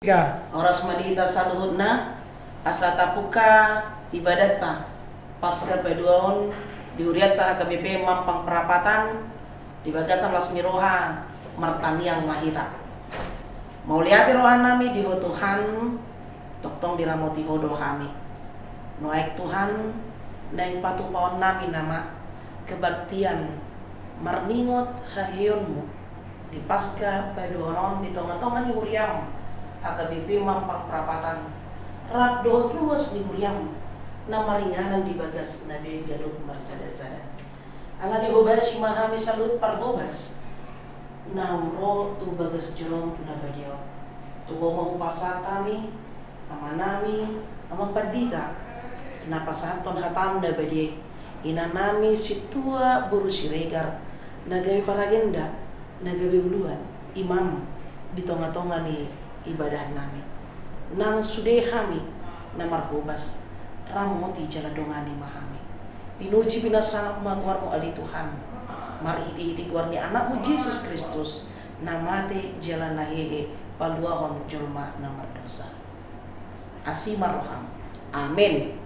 Oras madita saluhutna asa tapuka ibadata pasca peduaon diuriata KBP Mampang Perapatan di bagasan lasmiroha martangiang mahita. Mau liati rohan nami di Tuhan toktong diramoti hodo kami. Noaik Tuhan neng patupaon nami nama kebaktian marningot hahionmu di pasca peduaon di tonga-tonga ni uriam AKBP Mampang Perapatan rap dohot luas di muriam nama ringanan di bagas nabi gaduk marsada-sada ala dihobas mahami salut pargobas nauro tu bagas jolong nabadio tu mau pasatami amanami amang padita kenapa saton hatam nabadi inanami situa buru siregar nagawi paragenda nagawi uluan imam di tonga-tonga ni ibadah nami nang sudehami namarhubas ramoti jala dongani mahami pinuji binasangap magwarmu ali Tuhan marhiti-hiti gwarni anakmu Yesus Kristus namate jala nahehe paluahon julma namar dosa asimaroham amin.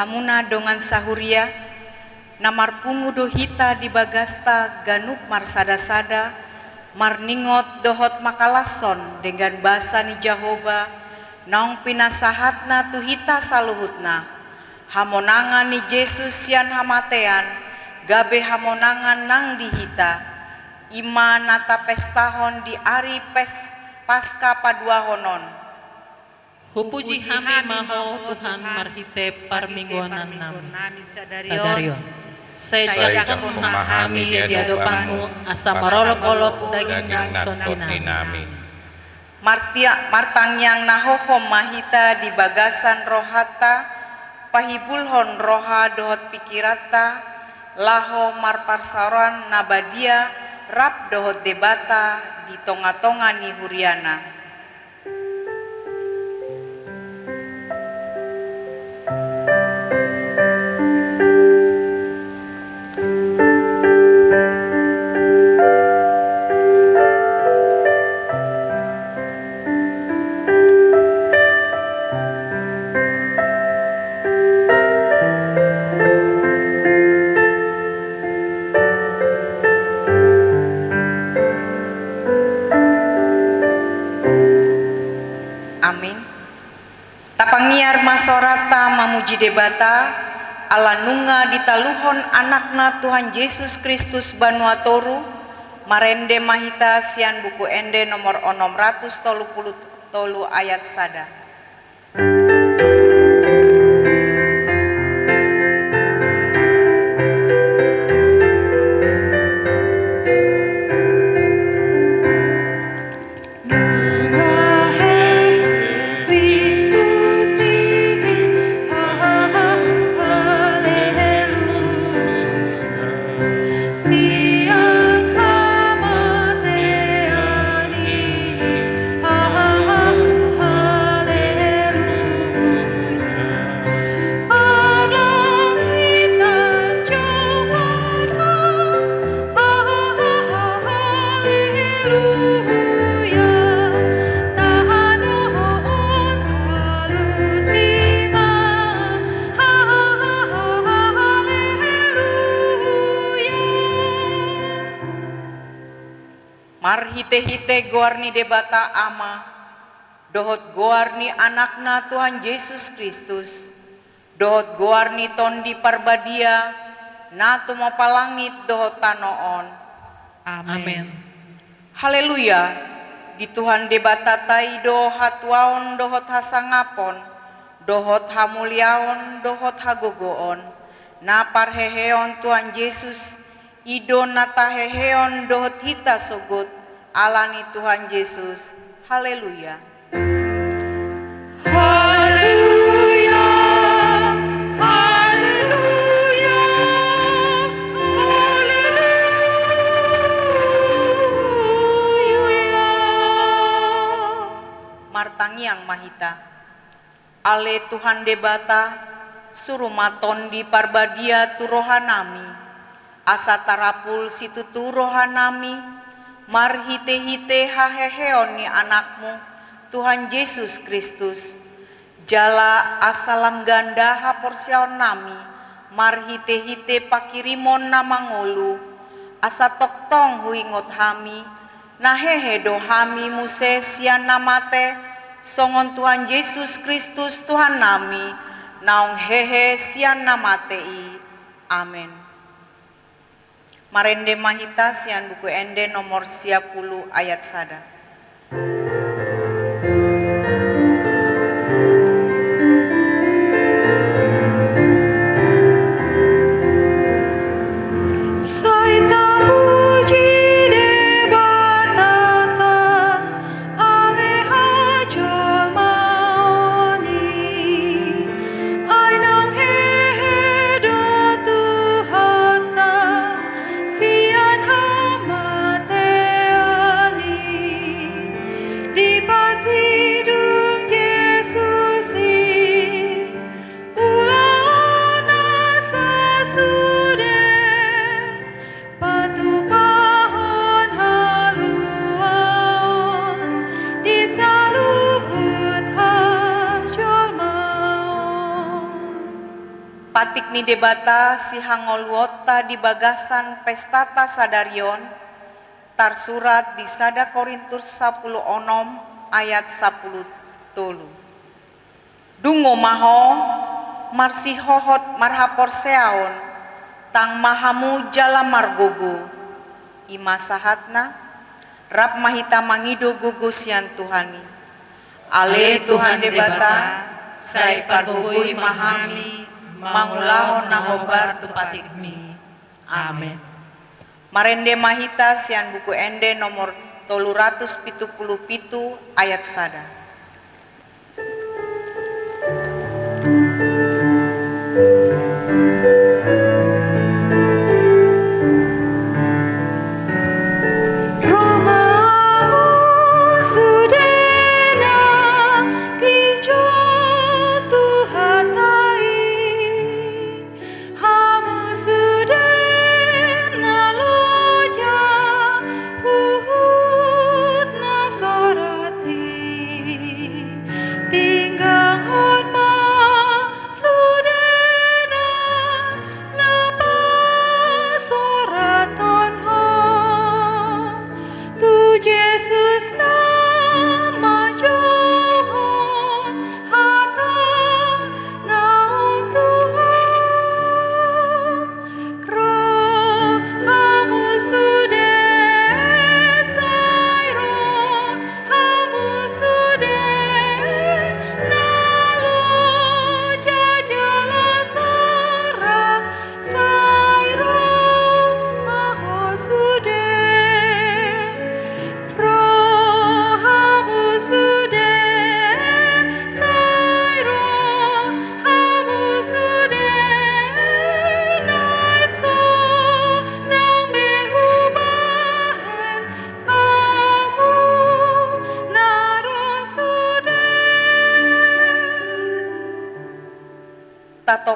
Hamuna dongan sahuria namar pungudo hita di bagasta ganuk marsada-sada marningot dohot makalason dengan basa ni Jahoba naong pinasahatna tu hita saluhutna hamonangan ni Yesus sian hamatean gabe hamonangan nang dihita ima nata pestahon di ari pasca paduahonon. Hupuji hami maho Tuhan marhite parmingguanan nami sadarion. Saya pun memahami di hadapanmu asa marolok-olok daging toti nami. Martang yang nahohom mahita di bagasan rohata pahibulhon roha dohot pikirata laho marparsaran nabadia rap dohot debata di tonga-tonga ni huriana. Tapangiar masorata mamuji debata ala nunga ditaluhon anakna Tuhan Yesus Kristus Banuatoru marende mahita sian buku ende nomor 633 ayat sada. Siang kamateani, Marhite-hite goarni debata ama, dohot goarni anakna Tuhan Yesus Kristus, dohot goarni tondi parbadia, na tumapalangit dohot tanoon. Amen. Haleluya, di Tuhan debatatai dohat waon dohot hasangapon, dohot hamulyaon dohot hagogoon, na parheheon Tuhan Yesus, ido nata heheon dohot hita sogot, alani Tuhan Yesus. Haleluya. Haleluya, haleluya, haleluya. Martangiang mahita, ale Tuhan debata, suruh maton di parbadia tu rohanami, asa tarapul situ tu rohanami, marhite-hite haheheon ni anakmu, Tuhan Yesus Kristus, jala asalam ganda haporsiaon nami, marhite-hite pakirimon namangolu, asa toktong huingot hami, nahehe do hami musesian namate, songon Tuhan Yesus Kristus Tuhan nami, naong hehe sian namatei. Amen. Marende mahita sian buku ende nomor 10 ayat sada. Patik ni debata si hangolwota di bagasan pestata sadarion, tarsurat di sada Korintus 10 onom ayat 10 tolu. Dungo maho marsihohot marhapor seaon, tang mahamu jala margogo, ima sahatna rap mahita mangido gogo sian Tuhani. Ale Tuhan debata, sai pargogoi mahami, mangulahon nahobar tu patikmi. Amen. Marende mahita sian buku ende nomor 377 ayat sada.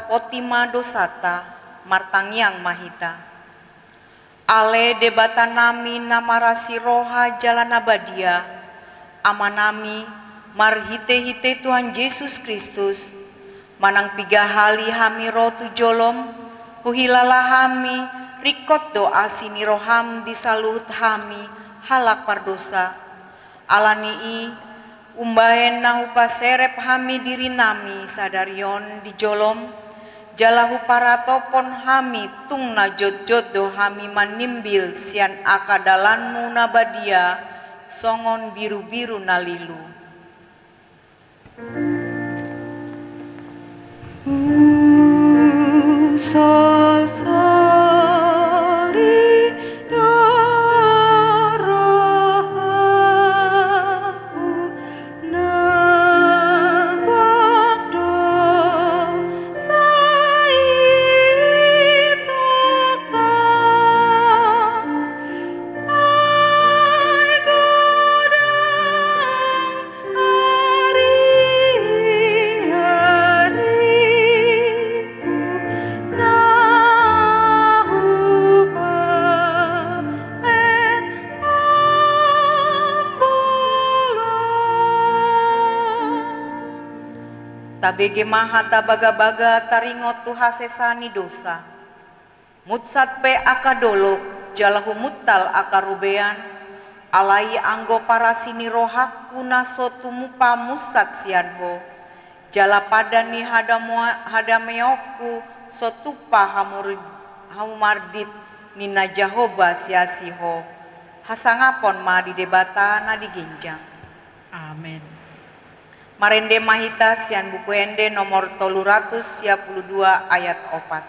Potima dosata martangiang mahita. Ale debata nami namarasi roha jalan abadia, amanami marhite-hite Tuhan Yesus Kristus, manang piga hali hami rotu jolom, huhilala hami rikot doa sini roham disalut hami, halak pardosa. Alanii umbahen nahu paserep hami diri nami sadarion di jolom, jalahu paratopon hami tung na jod-jodo hami manimbil sian akadalanmu nabadia songon biru-biru nalilu. Tabege maha tabaga-baga taringot tuhasesani dosa. Mutsat pe akadolok jalahu mutal akarubean. Alai anggo parasini rohaku naso tumupa musat sianho. Jala padani hadameoku sotupa hamumardit nina jahoba siasiho. Hasangapon ma di debata na digenjang. Amin. Marende mahita sian buku ende nomor 322 ayat 4.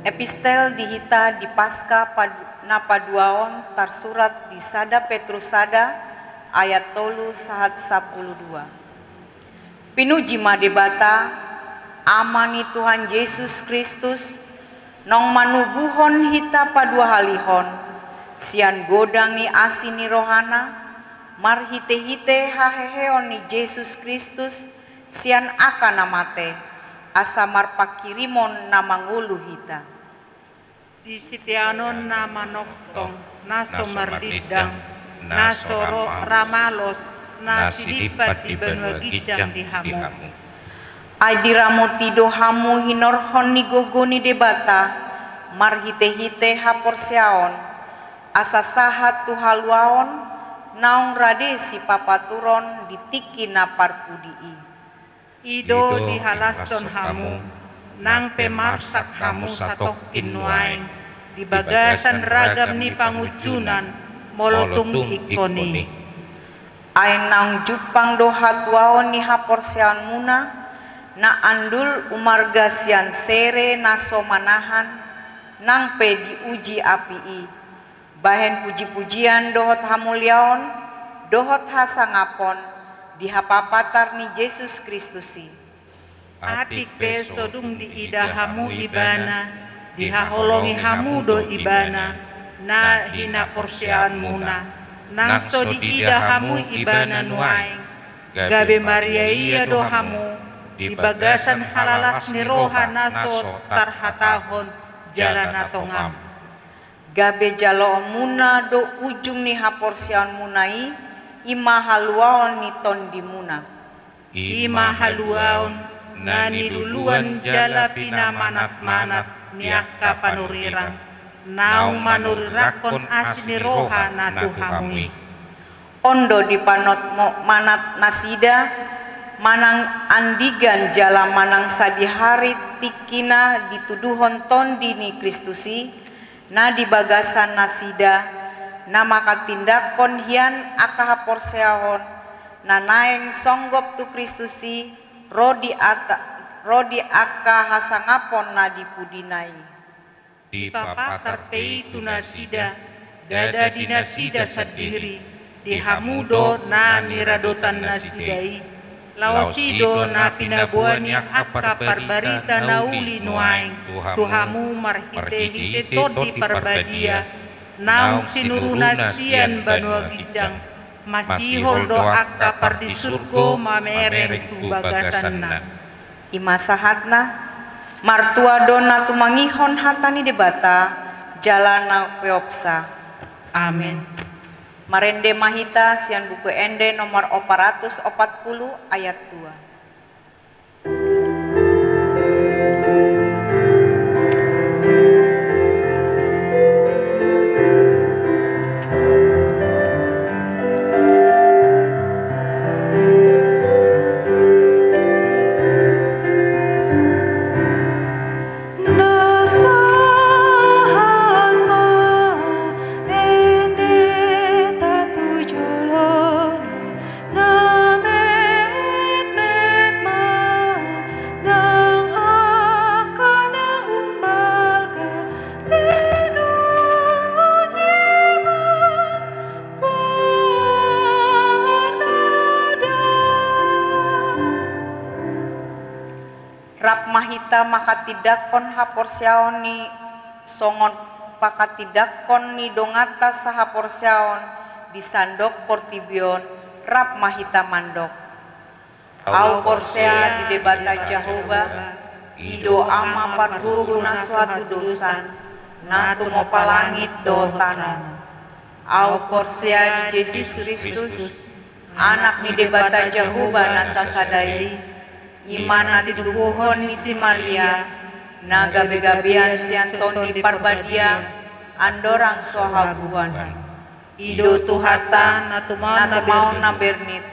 Epistel dihita di Pasca napaduaon tarsurat di Sada Petrus Sada ayat 3 sahat 12. Pinuji madebata amani Tuhan Yesus Kristus nong manubuhon hita padua halihon sian godang ni asini rohana marhite-hite haheheon ni Yesus Kristus sian akana mate asamar pakirimon namangulu hita. Di sitianon na manoktong, naso mardidang, naso ramalos, na sidipat di benua gijang di hamu. Ay diramo tido hamu hinorhon ni gogoni debata, marhite-hite haporseaon, asasahat tuhaluaon, naong radesi papaturon ditiki na parpudii. Ido dihalaston hamu, nang pemarsak hamu satok kinuain, di bagasan ragam ni pangujunan, molotung ikoni. Ay nang jupang dohat waon ni haporsean muna, na andul umargasian sere naso manahan, nang pe diuji apii. Bahen puji-pujian dohot hamuliaon, dohot hasangapon, dihapapatar ni Yesus Kristusi. Atik pe sodung di ida hamu ibana, dihaholongi hamu do ibana, na hina porsian muna, nang so di ida hamu ibana nuaing, gabe Maria iya do hamu, di bagasan halalas ni roha naso tarhatahon jalan atongam. Gabe jalo muna do ujung ni haporsian munai, ima haluaon ni tondi muna. Ima haluaon, nani luluan jala pina manat-manat, niaka panurirang, naung manurirakon asini roha na tuhamui. Ondo di panot manat nasida, manang andigan jala manang sadihari tikina dituduhon tondi ni Kristusi na di bagasan nasida na makatindakon hian aka porseahon na naeng songgop tu Kristusi rodi aka hasangapon na dipudinai Di papakar pei tu nasida dada di nasida sadiri di hamudo na niradotan nasidai lausido na pinabuani apa parbarita na uli nuaing tuhamu marhite-hite todi parbadia naung sinuruna sian banua gijang masihol do akka pardisurgo mamereng tu bagasanna imasahatna martua dona tumangihon hatani debata jalana peopsa. Amin. Marende Mahita sian buku ende nomor 440 ayat 2. Rap mahita makatidakon haporsiaon ni songon pakatidakon ni dongata sahaporsiaon di sandok portibion rap mahita mandok au porsea di debata Jehovah ido ama parguru na suatu dosan na tumo palangit do tanah au porsea di Yesus Kristus anak ni debata Jehovah na sasadai imana ditubuhon ni si Maria na gabi-gabian sianton di parbadia andorang sohabuan ido tuhata na tumau na bernit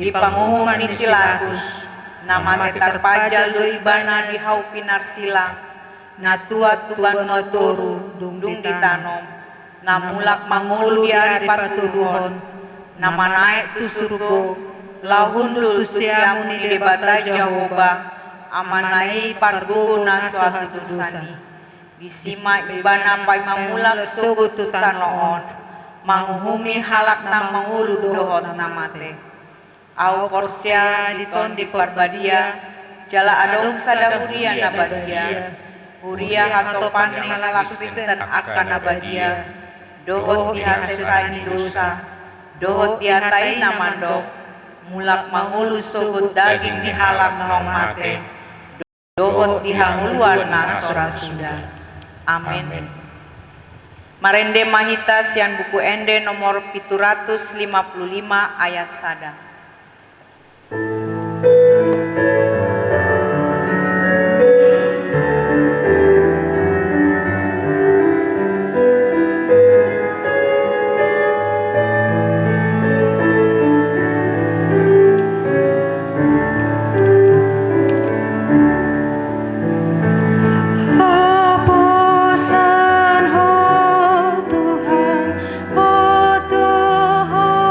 di panguhuman ni Silatus na matetar pajal do ibana di hau pinar silang na tua tuban motoru dung ditanom na mulak mangulu di ari paturuhon na manaik tu surgo lahundul tusiamu ni debata Jehovah amanai pargugu na suatu dosani disima ibana pai mamulak sugu tutanoon manguhumi halak na mangulu dohot namate au porsia diton di parbadia jala adong sadahuria nabadia huria hatopan ni halak Kristen akan nabadia dohot dihasesani dosa dohot diatai namandok mulak mangulu sogut daging di halak nong mate dohot dihanguluan na sora suda. Amin. Marende Mahita sian buku ende nomor 755 ayat sada. Tuhan, oh Tuhan,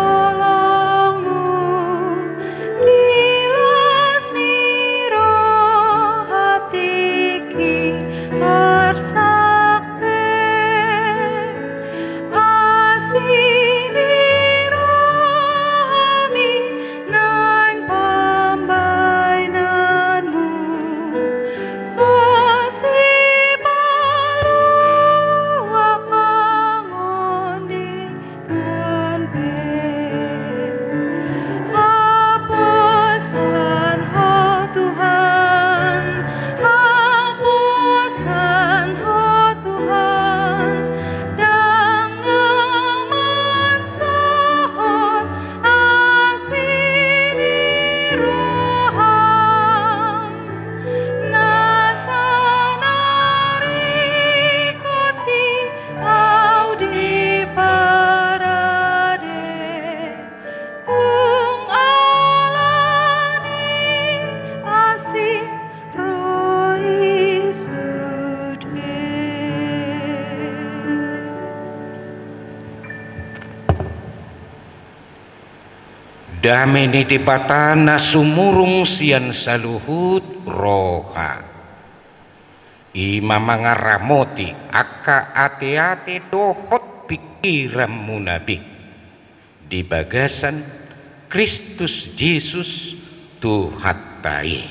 dameni debatana sumurung sian saluhut roha ima mangaramoti aka ate-ate dohot pikiran munabi di bagasan Kristus Yesus Tuhan tai.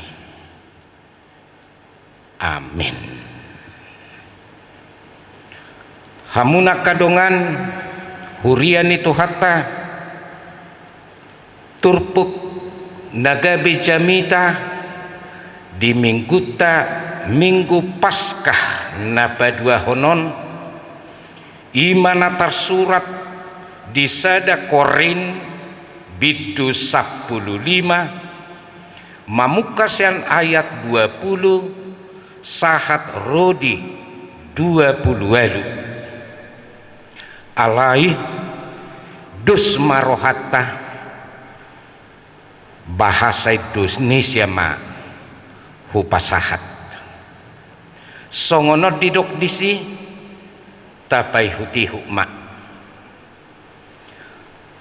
Amin. Hamuna kadongan hurian itu hatta turpuk nagabe jamita di minggu Paskah napa dua honon imana tersurat di sada Korin bidu 15 mamukasian ayat 20 sahat rodi 20 alai dus marohata bahasa Indonesia ma hupasahat songono didok disi tapai huti hukma.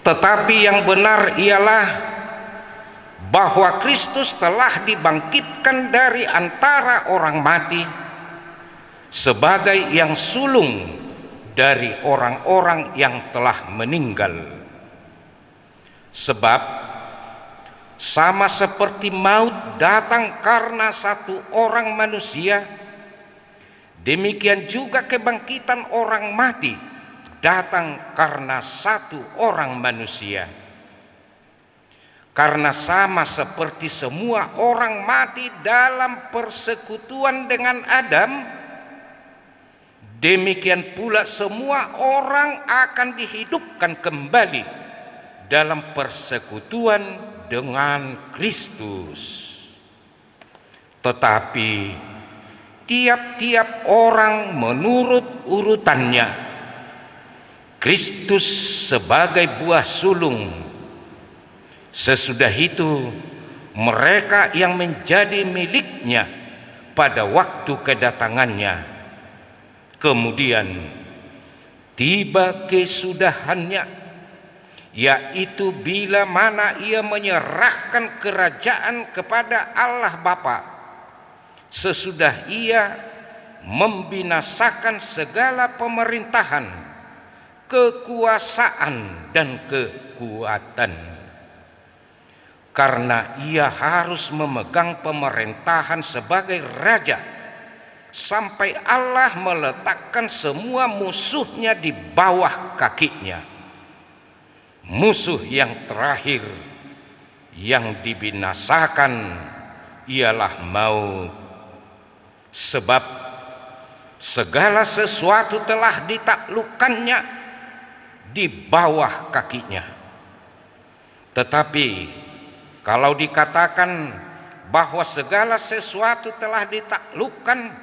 Tetapi yang benar ialah bahwa Kristus telah dibangkitkan dari antara orang mati sebagai yang sulung dari orang-orang yang telah meninggal. Sebab sama seperti maut datang karena satu orang manusia, demikian juga kebangkitan orang mati datang karena satu orang manusia. Karena sama seperti semua orang mati dalam persekutuan dengan Adam, demikian pula semua orang akan dihidupkan kembali dalam persekutuan dengan Kristus. Tetapi tiap-tiap orang menurut urutannya. Kristus sebagai buah sulung, sesudah itu mereka yang menjadi miliknya pada waktu kedatangannya, kemudian tiba kesudahannya, yaitu bila mana ia menyerahkan kerajaan kepada Allah Bapa, sesudah ia membinasakan segala pemerintahan, kekuasaan dan kekuatan, karena ia harus memegang pemerintahan sebagai raja sampai Allah meletakkan semua musuhnya di bawah kakinya. Musuh yang terakhir yang dibinasakan ialah maut, sebab segala sesuatu telah ditaklukkannya di bawah kakinya. Tetapi kalau dikatakan bahwa segala sesuatu telah ditaklukkan,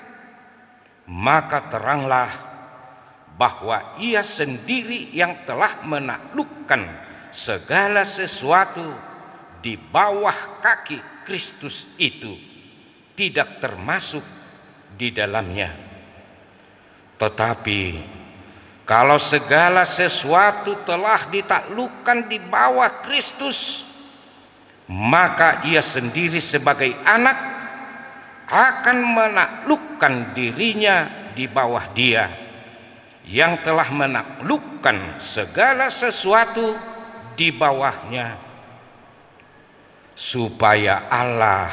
maka teranglah bahwa ia sendiri yang telah menaklukkan segala sesuatu di bawah kaki Kristus itu, tidak termasuk di dalamnya. Tetapi kalau segala sesuatu telah ditaklukkan di bawah Kristus, maka ia sendiri sebagai anak akan menaklukkan dirinya di bawah Dia yang telah menaklukkan segala sesuatu di bawahnya, supaya Allah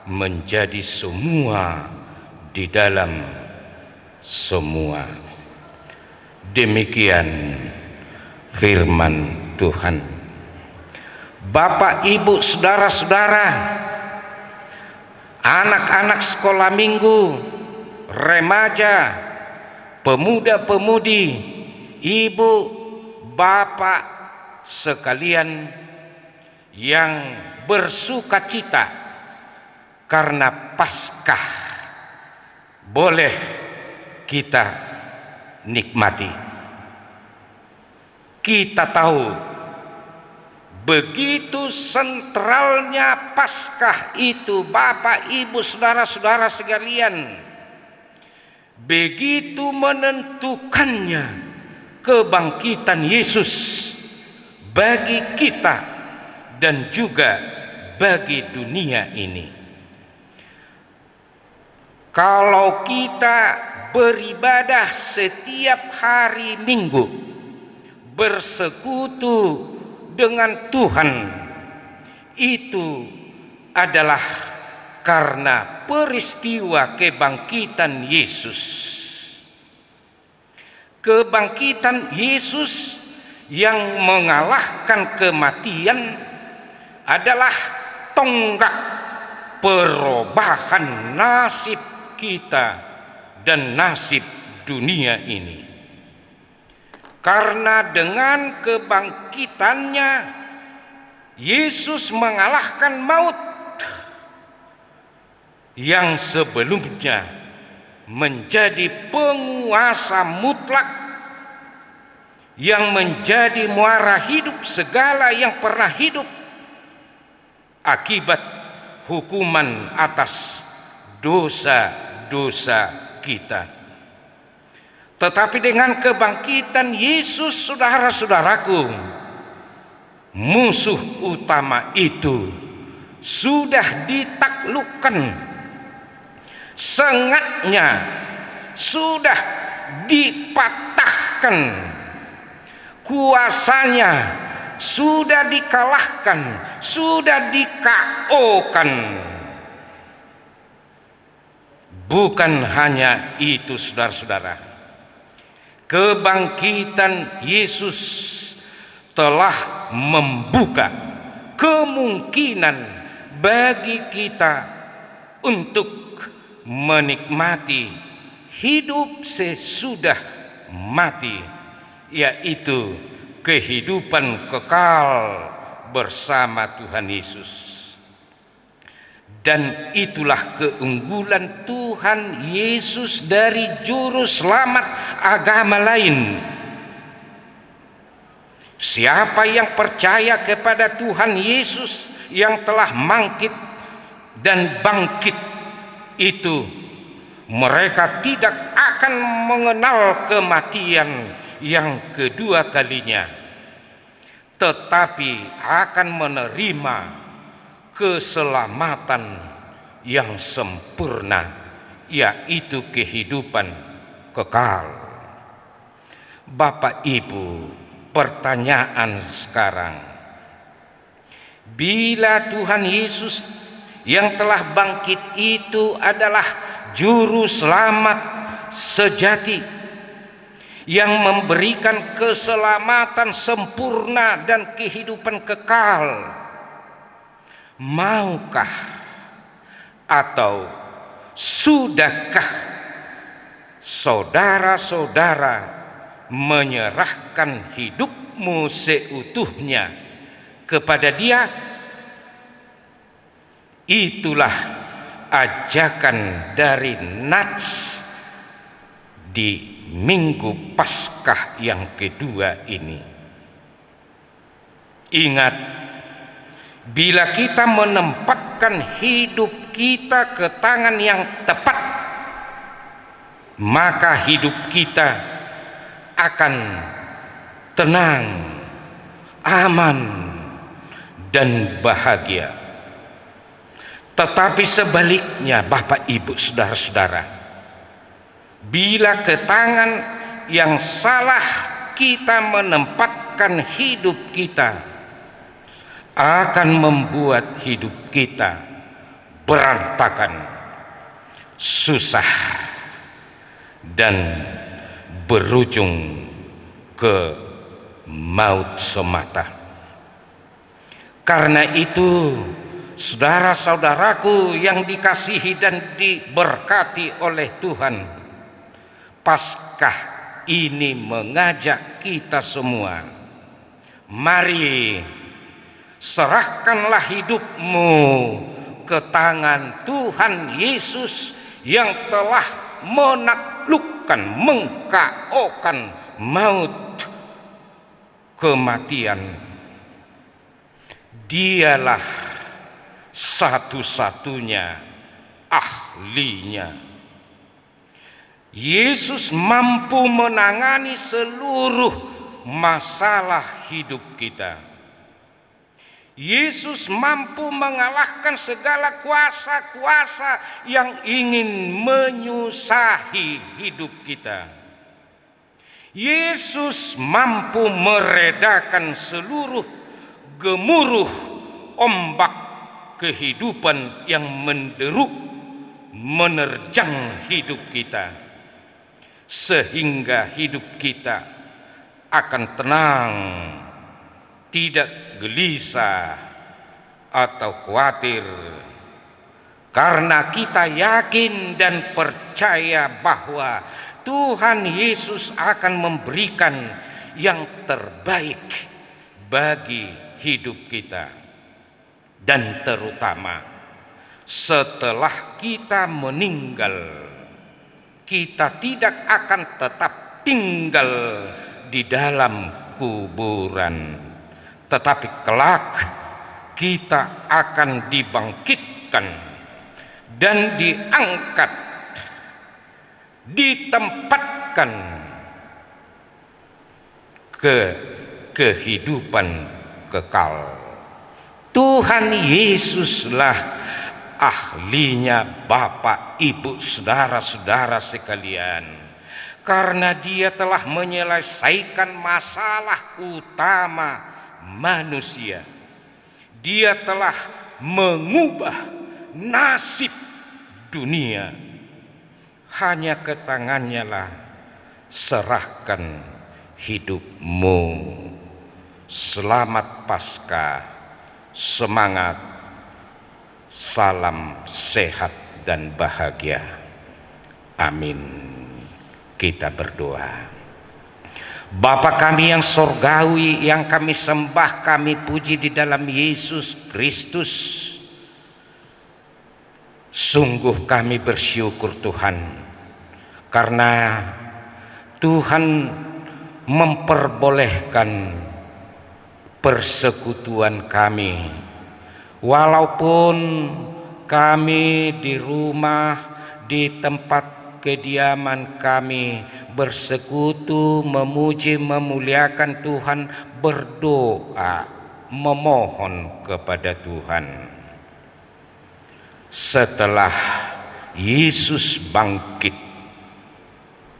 menjadi semua di dalam semua. Demikian firman Tuhan. Bapak, Ibu, saudara-saudara, anak-anak sekolah minggu, remaja, pemuda-pemudi, ibu, bapak sekalian yang bersukacita karena Paskah boleh kita nikmati. Kita tahu begitu sentralnya Paskah itu, Bapak, Ibu, saudara-saudara sekalian, begitu menentukannya kebangkitan Yesus bagi kita dan juga bagi dunia ini. Kalau kita beribadah setiap hari Minggu, bersekutu dengan Tuhan, itu adalah karena peristiwa kebangkitan Yesus. Kebangkitan Yesus yang mengalahkan kematian adalah tonggak perubahan nasib kita dan nasib dunia ini. Karena dengan kebangkitannya Yesus mengalahkan maut yang sebelumnya menjadi penguasa mutlak, yang menjadi muara hidup segala yang pernah hidup akibat hukuman atas dosa-dosa kita. Tetapi dengan kebangkitan Yesus, saudara-saudaraku, musuh utama itu sudah ditaklukkan, sengatnya sudah dipatahkan, kuasanya sudah dikalahkan, sudah di-KO-kan. Bukan hanya itu, saudara-saudara, kebangkitan Yesus telah membuka kemungkinan bagi kita untuk menikmati hidup sesudah mati, yaitu kehidupan kekal bersama Tuhan Yesus. Dan itulah keunggulan Tuhan Yesus dari juru selamat agama lain. Siapa yang percaya kepada Tuhan Yesus yang telah bangkit dan bangkit itu, mereka tidak akan mengenal kematian yang kedua kalinya, tetapi akan menerima keselamatan yang sempurna, yaitu kehidupan kekal. Bapak Ibu, pertanyaan sekarang, bila Tuhan Yesus yang telah bangkit itu adalah juru selamat sejati yang memberikan keselamatan sempurna dan kehidupan kekal, maukah atau sudahkah saudara-saudara menyerahkan hidupmu seutuhnya kepada Dia? Itulah ajakan dari Nats di Minggu Paskah yang kedua ini. Ingat, bila kita menempatkan hidup kita ke tangan yang tepat, maka hidup kita akan tenang, aman, dan bahagia. Tetapi sebaliknya, Bapak Ibu, saudara-saudara, bila ke tangan yang salah kita menempatkan hidup kita, akan membuat hidup kita berantakan, susah, dan berujung ke maut semata. Karena itu, saudara-saudaraku yang dikasihi dan diberkati oleh Tuhan, Paskah ini mengajak kita semua, mari serahkanlah hidupmu ke tangan Tuhan Yesus yang telah menaklukkan, meng-KO-kan maut, kematian. Dialah satu-satunya ahlinya. Yesus mampu menangani seluruh masalah hidup kita. Yesus mampu mengalahkan segala kuasa-kuasa yang ingin menyusahi hidup kita. Yesus mampu meredakan seluruh gemuruh ombak kehidupan yang menderu menerjang hidup kita, sehingga hidup kita akan tenang, tidak gelisah atau khawatir, karena kita yakin dan percaya bahwa Tuhan Yesus akan memberikan yang terbaik bagi hidup kita. Dan terutama setelah kita meninggal, kita tidak akan tetap tinggal di dalam kuburan, tetapi kelak kita akan dibangkitkan dan diangkat, ditempatkan ke kehidupan kekal. Tuhan Yesuslah ahlinya Bapak, Ibu, saudara-saudara sekalian, karena Dia telah menyelesaikan masalah utama manusia. Dia telah mengubah nasib dunia. Hanya ke tangannya lah serahkan hidupmu. Selamat Paskah, semangat, salam sehat dan bahagia. Amin. Kita berdoa. Bapa kami yang sorgawi, yang kami sembah, kami puji di dalam Yesus Kristus. Sungguh kami bersyukur Tuhan, karena Tuhan memperbolehkan persekutuan kami, walaupun kami di rumah, di tempat kediaman kami bersekutu, memuji, memuliakan Tuhan, berdoa, memohon kepada Tuhan. Setelah Yesus bangkit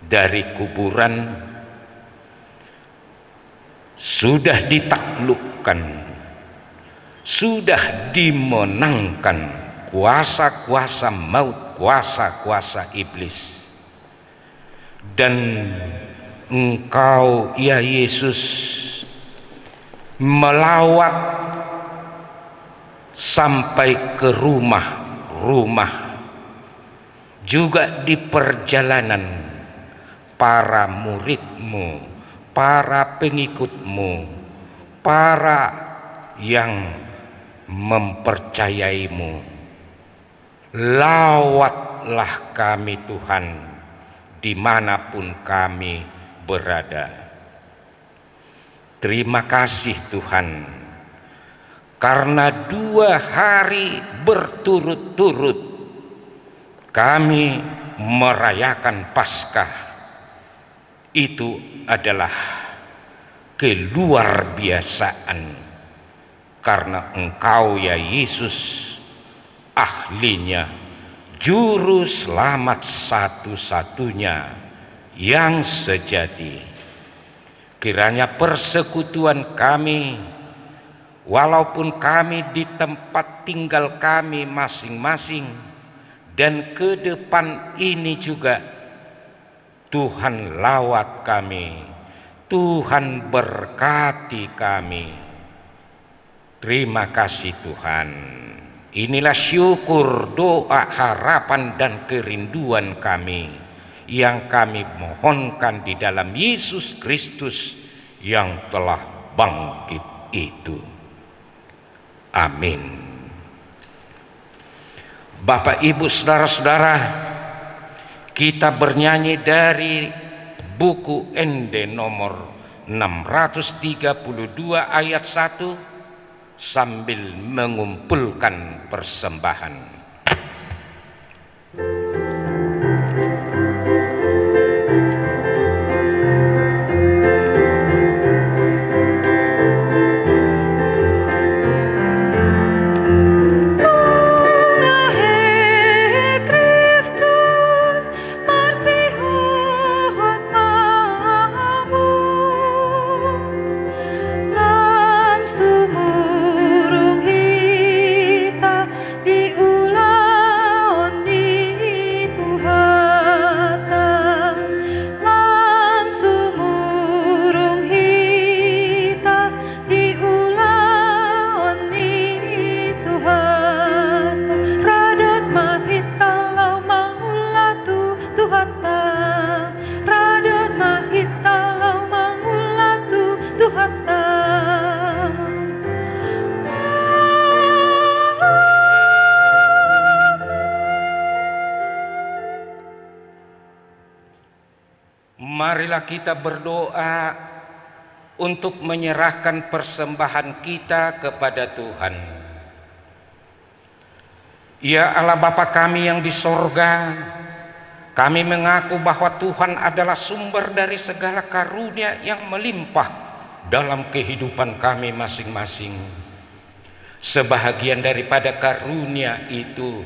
dari kuburan, sudah ditaklukkan, sudah dimenangkan kuasa-kuasa maut, kuasa-kuasa iblis. Dan Engkau ya Yesus melawat sampai ke rumah-rumah, juga di perjalanan para murid-Mu, para pengikut-Mu, para yang mempercayai-Mu. Lawatlah kami Tuhan, dimanapun kami berada. Terima kasih Tuhan, karena 2 hari berturut-turut kami merayakan Paskah. Itu adalah keluar biasaan, karena Engkau ya Yesus ahlinya, juru selamat satu-satunya yang sejati. Kiranya persekutuan kami, walaupun kami di tempat tinggal kami masing-masing, dan ke depan ini juga Tuhan lawat kami, Tuhan berkati kami. Terima kasih Tuhan. Inilah syukur, doa, harapan dan kerinduan kami yang kami mohonkan di dalam Yesus Kristus yang telah bangkit itu. Amin. Bapak, Ibu, saudara-saudara, kita bernyanyi dari buku Ende nomor 632 ayat 1 sambil mengumpulkan persembahan. marilah kita berdoa untuk menyerahkan persembahan kita kepada Tuhan. Ya Allah Bapa kami yang di sorga, kami mengaku bahwa Tuhan adalah sumber dari segala karunia yang melimpah dalam kehidupan kami masing-masing. Sebahagian daripada karunia itu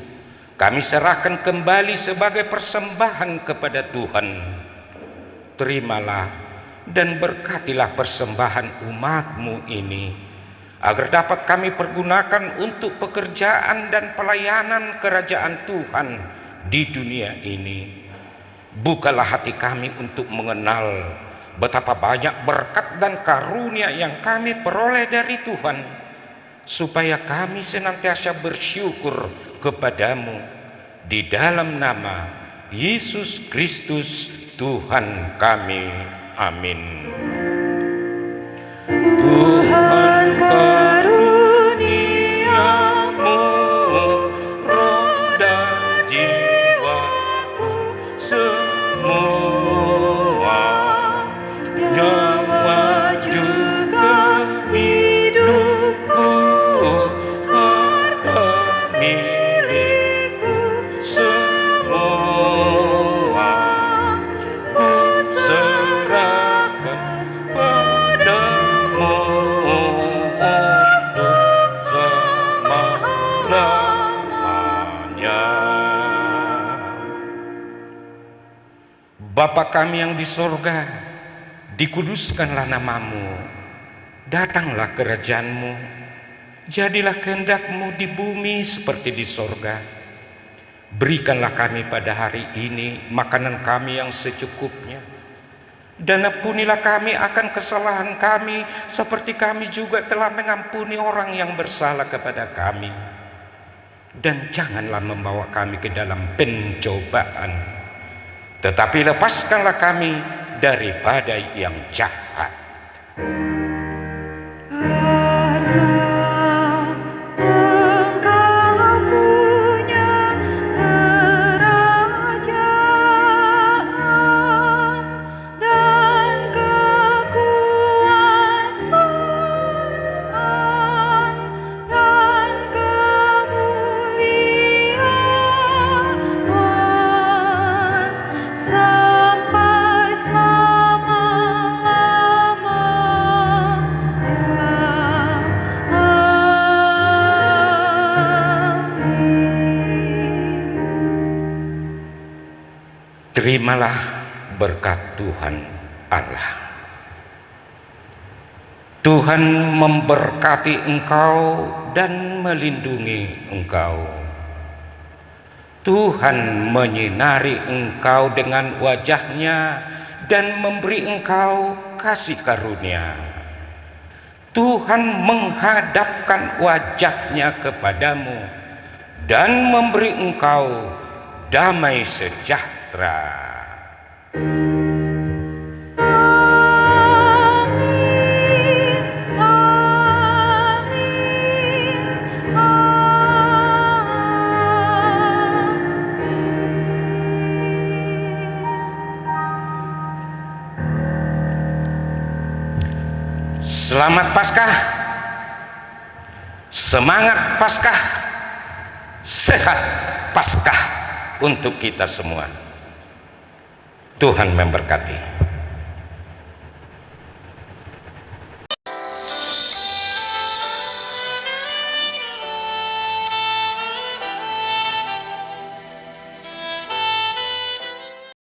kami serahkan kembali sebagai persembahan kepada Tuhan. Terimalah dan berkatilah persembahan umat-Mu ini, agar dapat kami pergunakan untuk pekerjaan dan pelayanan kerajaan Tuhan di dunia ini. Bukalah hati kami untuk mengenal betapa banyak berkat dan karunia yang kami peroleh dari Tuhan, supaya kami senantiasa bersyukur kepadamu di dalam nama Yesus Kristus Tuhan kami. Amin. Tuhan karuniamu, roh dan jiwaku semua, nyawa juga hidupku, harta milikku semua, ku serahkan padamu untuk selama-lamanya. Bapa kami yang di sorga, dikuduskanlah namamu, datanglah kerajaan-Mu, jadilah kehendak-Mu di bumi seperti di sorga. Berikanlah kami pada hari ini makanan kami yang secukupnya, dan ampunilah kami akan kesalahan kami seperti kami juga telah mengampuni orang yang bersalah kepada kami. Dan janganlah membawa kami ke dalam pencobaan, tetapi lepaskanlah kami daripada yang jahat. Terimalah berkat Tuhan Allah. Tuhan memberkati engkau dan melindungi engkau. Tuhan menyinari engkau dengan wajah-Nya dan memberi engkau kasih karunia. Tuhan menghadapkan wajah-Nya kepadamu dan memberi engkau damai sejahtera. Selamat Paskah, semangat Paskah, sehat Paskah untuk kita semua. Tuhan memberkati.